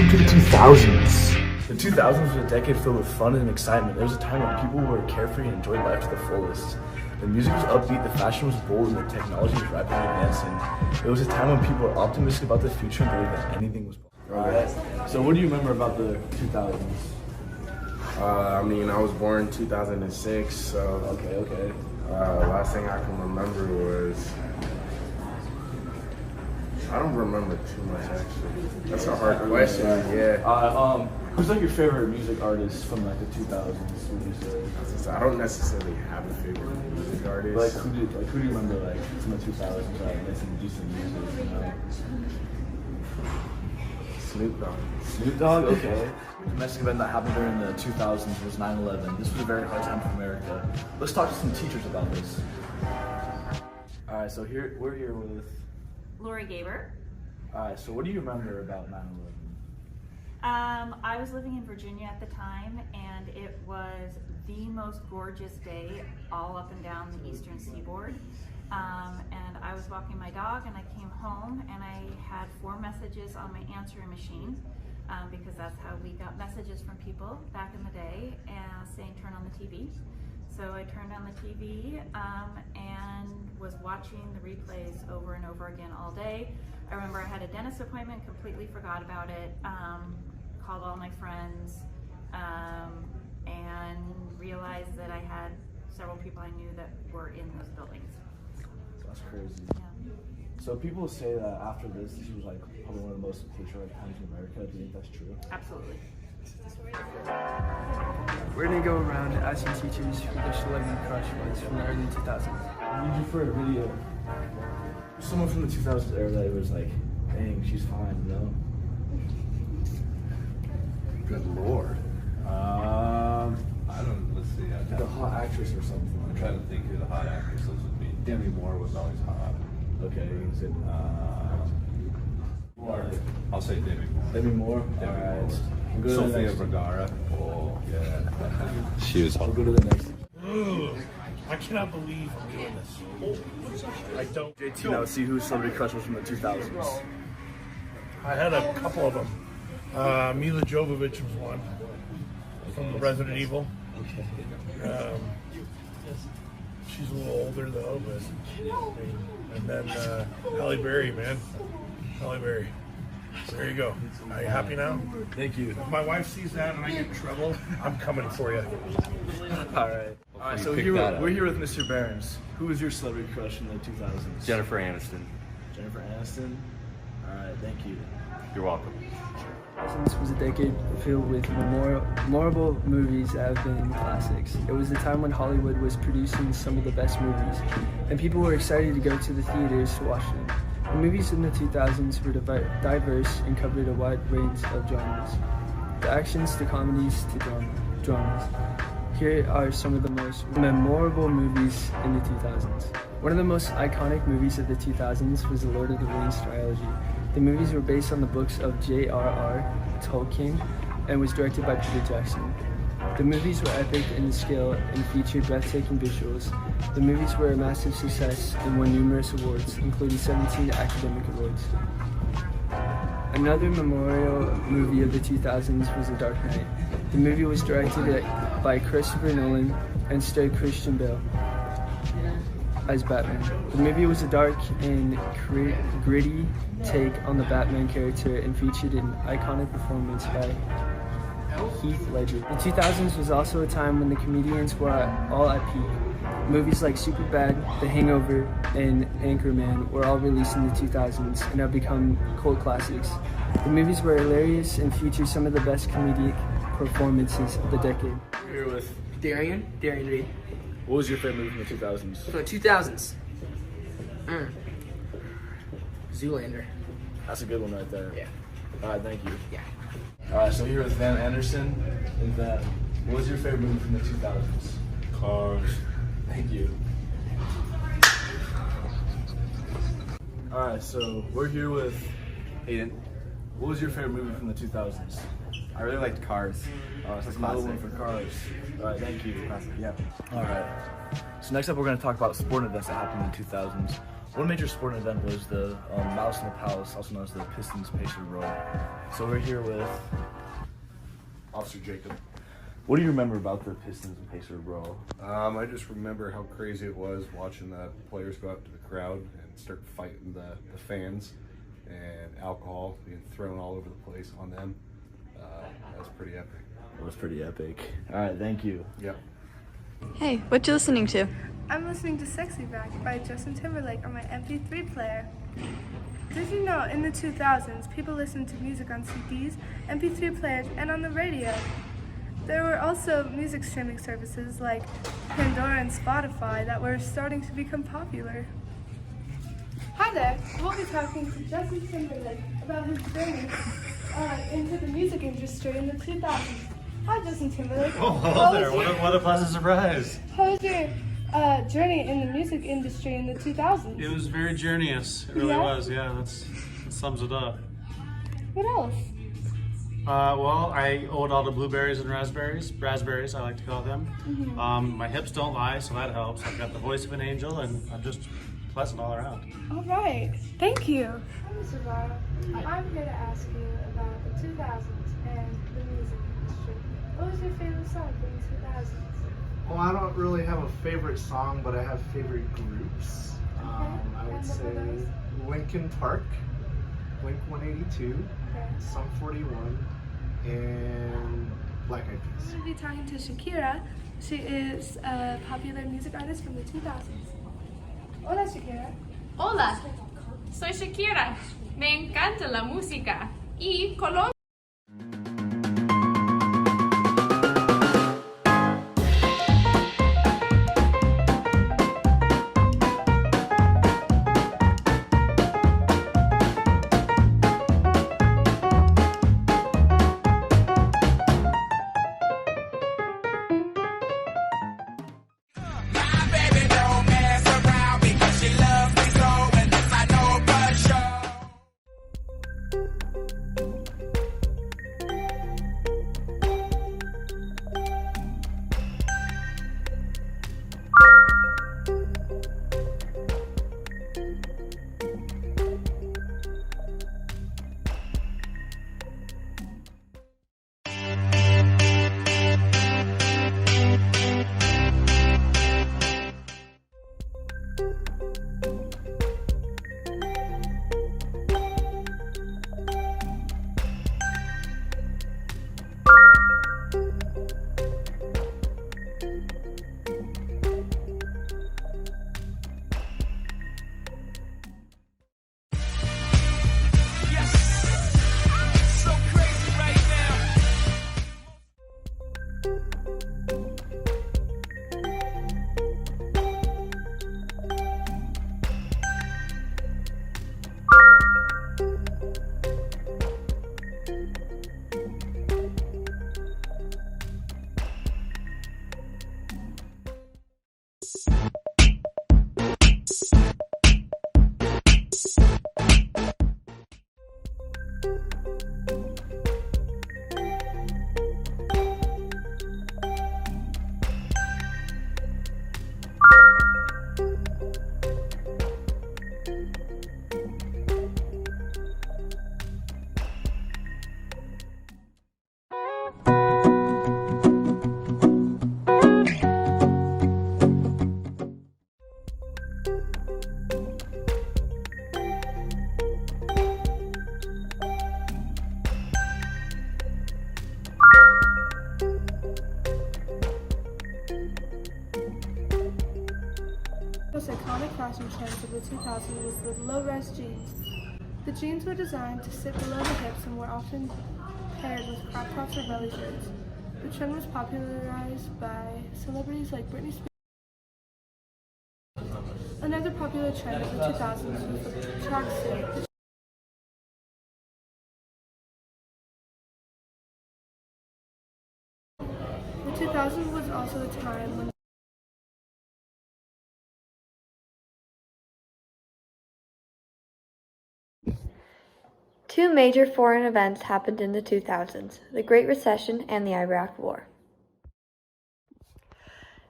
Welcome to the 2000s. The 2000s was a decade filled with fun and excitement. It was a time when people were carefree and enjoyed life to the fullest. The music was upbeat, the fashion was bold, and the technology was rapidly advancing. It was a time when people were optimistic about the future and believed that anything was possible. Alright, so what do you remember about the 2000s? I was born in 2006, so Okay. last thing I can remember was, I don't remember too much actually. That's a hard question. Yeah. Who's like your favorite music artist from like the 2000s? Would you say? I don't necessarily have a favorite music artist. Like who do you remember like from the 2000s that made some decent music? You know? Snoop Dogg. Snoop Dogg? Okay. The domestic event that happened during the 2000s was 9/11. This was a very hard time for America. Let's talk to some teachers about this. Alright, so we're here with Lori Gaber. Alright, so what do you remember about 9/11? I was living in Virginia at the time, and it was the most gorgeous day all up and down the eastern seaboard. And I was walking my dog, and I came home, and I had 4 messages on my answering machine, because that's how we got messages from people back in the day, saying turn on the TV. So I turned on the TV and was watching the replays over and over again all day. I remember I had a dentist appointment, completely forgot about it, called all my friends, and realized that I had several people I knew that were in those buildings. That's crazy. Yeah. So people say that after this was like probably one of the most patriotic times in America. Do you think that's true? Absolutely. We're gonna go around and ask some teachers who their celebrity crush was from the early 2000s. What did you for a video? Someone from the 2000s era that was like, dang, she's fine, you know? Good lord. Let's see. Like a hot actress or something. I'm trying to think who the hot actresses would be. Demi Moore was always hot. Okay, is it? I'll say Demi Moore. Demi Moore? Demi Alright. Moore. We'll go to the Sofia next. Vergara. Oh, yeah. She was We'll hot. go to the next. I cannot believe I'm doing this. I don't. JT, now see whose celebrity crush was from the 2000s. I had a couple of them. Mila Jovovich was one from Resident Evil. She's a little older though, but and then Halle Berry, man, Halle Berry. There you go. Are you happy now? Thank you. If my wife sees that and I get in trouble, I'm coming for you. Alright. Alright, so we're here with Mr. Barons. Who was your celebrity crush in the 2000s? Jennifer Aniston. Jennifer Aniston? Alright, thank you. You're welcome. This was a decade filled with memorable movies that have been classics. It was the time when Hollywood was producing some of the best movies, and people were excited to go to the theaters to watch them. The movies in the 2000s were diverse and covered a wide range of genres. The actions to comedies to dramas. Here are some of the most memorable movies in the 2000s. One of the most iconic movies of the 2000s was the Lord of the Rings trilogy. The movies were based on the books of J.R.R. Tolkien and was directed by Peter Jackson. The movies were epic in the scale and featured breathtaking visuals. The movies were a massive success and won numerous awards, including 17 academic awards. Another memorial movie of the 2000s was The Dark Knight. The movie was directed by Christopher Nolan and starred Christian Bale as Batman. The movie was a dark and gritty take on the Batman character and featured an iconic performance by Heath Ledger. The 2000s was also a time when the comedians were all at peak. Movies like Superbad, The Hangover, and Anchorman were all released in the 2000s and have become cult classics. The movies were hilarious and featured some of the best comedic performances of the decade. Here with Darian Reed. what was your favorite movie from the 2000s? For the 2000s. Zoolander. That's a good one right there. Yeah. Alright, thank you. Yeah. Alright, so here with Van Anderson. And Van, what was your favorite movie from the 2000s? Cars. Thank you. Alright, so we're here with Hayden. what was your favorite movie from the 2000s? I really liked Cars. It's It's another classic. one for Cars. Alright, thank you. Classic, yeah. Alright. So next up we're going to talk about sporting events that happened in the 2000s. One major sporting event was the Mouse in the Palace, also known as the Pistons Pacer Row. So we're here with Officer Jacob. What do you remember about the Pistons and Pacer Row? I just remember how crazy it was watching the players go out to the crowd and start fighting the fans, and alcohol being thrown all over the place on them. That was pretty epic. It was pretty epic. All right, thank you. Yep. Hey, what you listening to? I'm listening to Sexy Back by Justin Timberlake on my MP3 player. Did you know in the 2000s, people listened to music on CDs, MP3 players, and on the radio? There were also music streaming services like Pandora and Spotify that were starting to become popular. Hi there, we'll be talking to Justin Timberlake about his journey into the music industry in the 2000s. Hi Justin Timberlake. Oh, hello there. What a pleasant surprise. How was your journey in the music industry in the 2000s? It was very journeyous. It really was. Yeah, that sums it up. What else? Well, I owed all the blueberries and raspberries, I like to call them. Mm-hmm. My hips don't lie, so that helps. I've got the voice of an angel, and I'm just pleasant all around. All right, thank you. Hi, Mr. Vara. I'm here to ask you about the 2000s and the music industry. What was your favorite song from the 2000s? Well, I don't really have a favorite song, but I have favorite groups. I would say Linkin Park, Blink 182, Sum 41, and Black Eyed Peas. We'll be talking to Shakira. She is a popular music artist from the 2000s. Hola, Shakira. Hola, soy Shakira. Me encanta la música y Colombia. The most iconic fashion trends of the 2000s was the low-rise jeans. The jeans were designed to sit below the hips and were often paired with crop tops or belly shirts. The trend was popularized by celebrities like Britney Spears. Another popular trend of the 2000s was the tracksuit. The 2000s was also a time when Two major foreign events happened in the 2000s, the Great Recession and the Iraq War.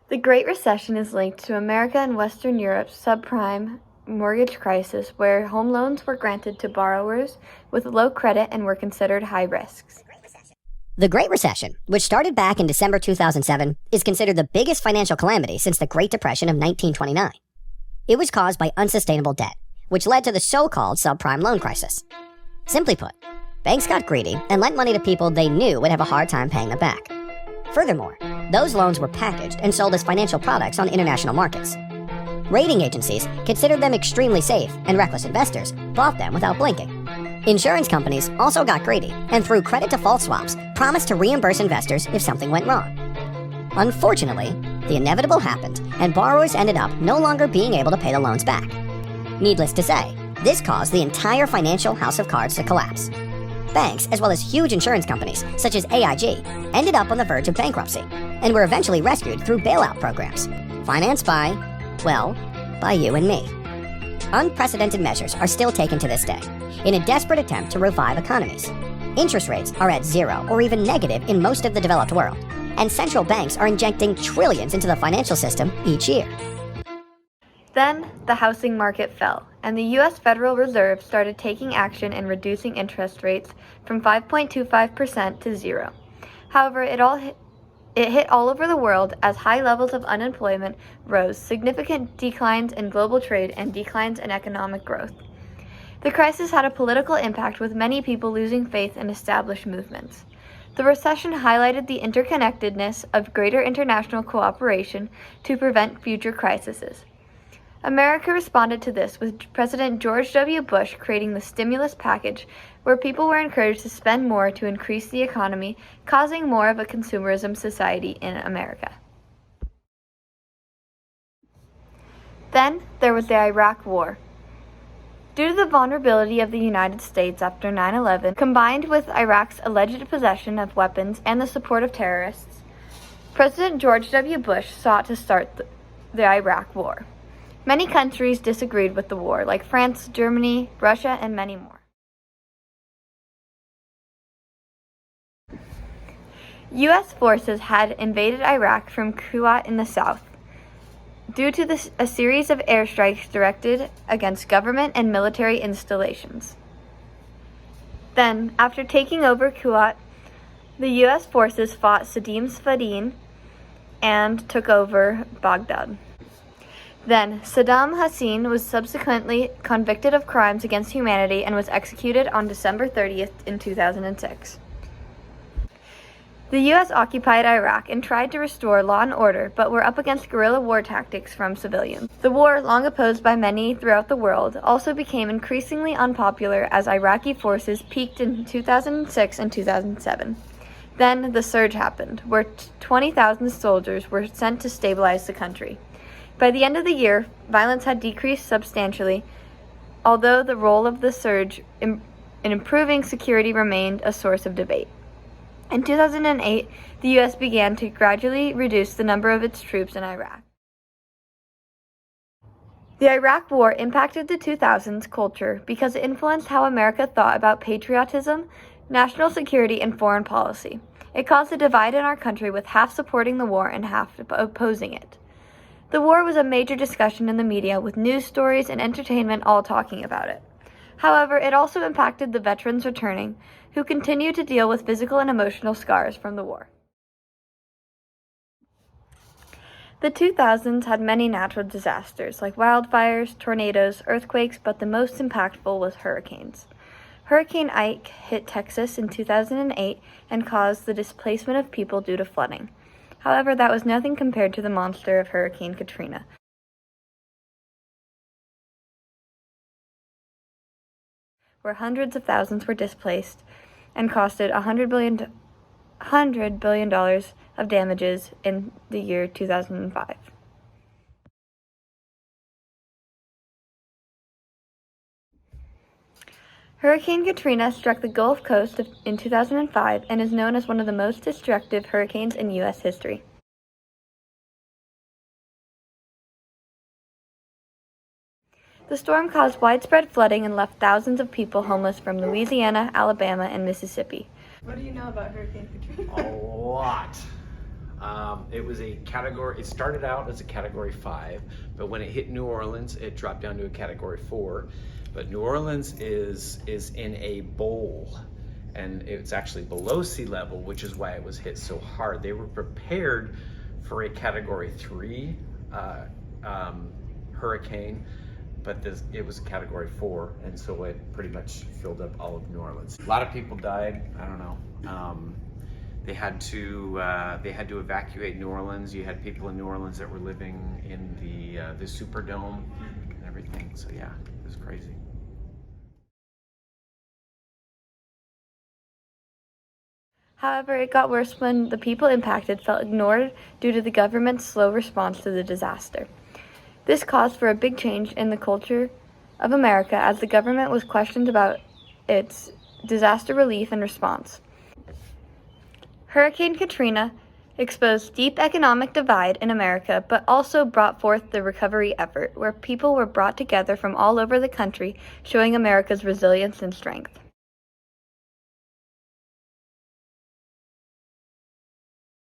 The Great Recession is linked to America and Western Europe's subprime mortgage crisis where home loans were granted to borrowers with low credit and were considered high risks. The Great Recession, which started back in December 2007, is considered the biggest financial calamity since the Great Depression of 1929. It was caused by unsustainable debt, which led to the so-called subprime loan crisis. Simply put, banks got greedy and lent money to people they knew would have a hard time paying them back. Furthermore, those loans were packaged and sold as financial products on international markets. Rating agencies considered them extremely safe, and reckless investors bought them without blinking. Insurance companies also got greedy and through credit default swaps promised to reimburse investors if something went wrong. Unfortunately, the inevitable happened and borrowers ended up no longer being able to pay the loans back. Needless to say, this caused the entire financial house of cards to collapse. Banks, as well as huge insurance companies such as AIG, ended up on the verge of bankruptcy and were eventually rescued through bailout programs, financed by, well, by you and me. Unprecedented measures are still taken to this day in a desperate attempt to revive economies. Interest rates are at zero or even negative in most of the developed world, and central banks are injecting trillions into the financial system each year. Then, the housing market fell, and the U.S. Federal Reserve started taking action in reducing interest rates from 5.25% to zero. However, it hit all over the world as high levels of unemployment rose, significant declines in global trade, and declines in economic growth. The crisis had a political impact, with many people losing faith in established movements. The recession highlighted the interconnectedness of greater international cooperation to prevent future crises. America responded to this with President George W. Bush creating the stimulus package, where people were encouraged to spend more to increase the economy, causing more of a consumerism society in America. Then there was the Iraq War. Due to the vulnerability of the United States after 9/11, combined with Iraq's alleged possession of weapons and the support of terrorists, President George W. Bush sought to start the Iraq War. Many countries disagreed with the war, like France, Germany, Russia, and many more. U.S. forces had invaded Iraq from Kuwait in the south, due to a series of airstrikes directed against government and military installations. Then, after taking over Kuwait, the U.S. forces fought Saddam Hussein and took over Baghdad. Then, Saddam Hussein was subsequently convicted of crimes against humanity and was executed on December 30th in 2006. The U.S. occupied Iraq and tried to restore law and order, but were up against guerrilla war tactics from civilians. The war, long opposed by many throughout the world, also became increasingly unpopular as Iraqi forces peaked in 2006 and 2007. Then, the surge happened, where 20,000 soldiers were sent to stabilize the country. By the end of the year, violence had decreased substantially, although the role of the surge in improving security remained a source of debate. In 2008, the U.S. began to gradually reduce the number of its troops in Iraq. The Iraq War impacted the 2000s culture because it influenced how America thought about patriotism, national security, and foreign policy. It caused a divide in our country, with half supporting the war and half opposing it. The war was a major discussion in the media, with news stories and entertainment all talking about it. However, it also impacted the veterans returning, who continue to deal with physical and emotional scars from the war. The 2000s had many natural disasters, like wildfires, tornadoes, earthquakes, but the most impactful was hurricanes. Hurricane Ike hit Texas in 2008 and caused the displacement of people due to flooding. However, that was nothing compared to the monster of Hurricane Katrina, where hundreds of thousands were displaced and costed $100 billion of damages in the year 2005. Hurricane Katrina struck the Gulf Coast in 2005 and is known as one of the most destructive hurricanes in U.S. history. The storm caused widespread flooding and left thousands of people homeless from Louisiana, Alabama, and Mississippi. What do you know about Hurricane Katrina? A lot. It was a category, it started out as a category 5, but when it hit New Orleans, it dropped down to a category 4. But New Orleans is in a bowl, and it's actually below sea level, which is why it was hit so hard. They were prepared for a category 3 hurricane, but it was a category 4, and so it pretty much filled up all of New Orleans. A lot of people died. I don't know. They had to evacuate New Orleans. You had people in New Orleans that were living in the Superdome and everything. So yeah, it was crazy. However, it got worse when the people impacted felt ignored due to the government's slow response to the disaster. This caused for a big change in the culture of America as the government was questioned about its disaster relief and response. Hurricane Katrina exposed deep economic divide in America, but also brought forth the recovery effort, where people were brought together from all over the country, showing America's resilience and strength.